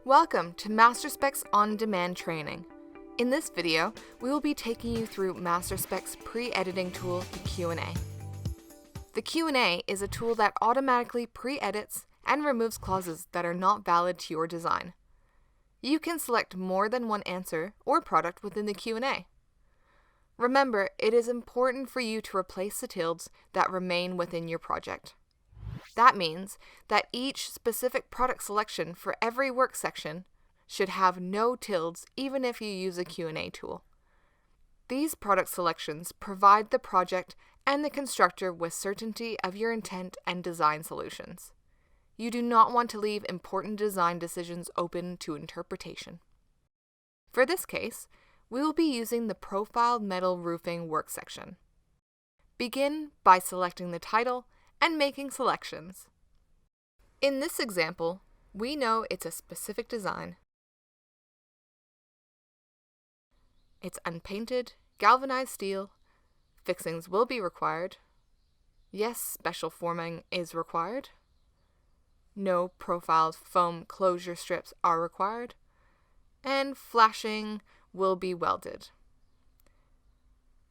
Welcome to Masterspec's on-demand training. In this video, we will be taking you through Masterspec's pre-editing tool, the Q&A. The Q&A is a tool that automatically pre-edits and removes clauses that are not valid to your design. You can select more than one answer or product within the Q&A. Remember, it is important for you to replace the tildes that remain within your project. That means that each specific product selection for every work section should have no tildes even if you use a Q&A tool. These product selections provide the project and the constructor with certainty of your intent and design solutions. You do not want to leave important design decisions open to interpretation. For this case, we will be using the profiled metal roofing work section. Begin by selecting the title and making selections. In this example, we know it's a specific design. It's unpainted, galvanized steel. Fixings will be required. Yes, special forming is required. No profiled foam closure strips are required. And flashing will be welded.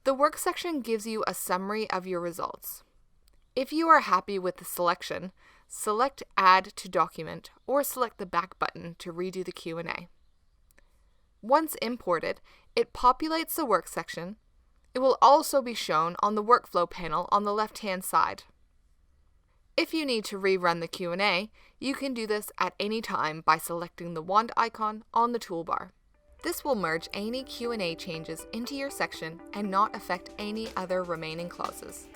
The work section gives you a summary of your results. If you are happy with the selection, select Add to Document or select the back button to redo the Q&A. Once imported, it populates the work section. It will also be shown on the workflow panel on the left-hand side. If you need to rerun the Q&A, you can do this at any time by selecting the wand icon on the toolbar. This will merge any Q&A changes into your section and not affect any other remaining clauses.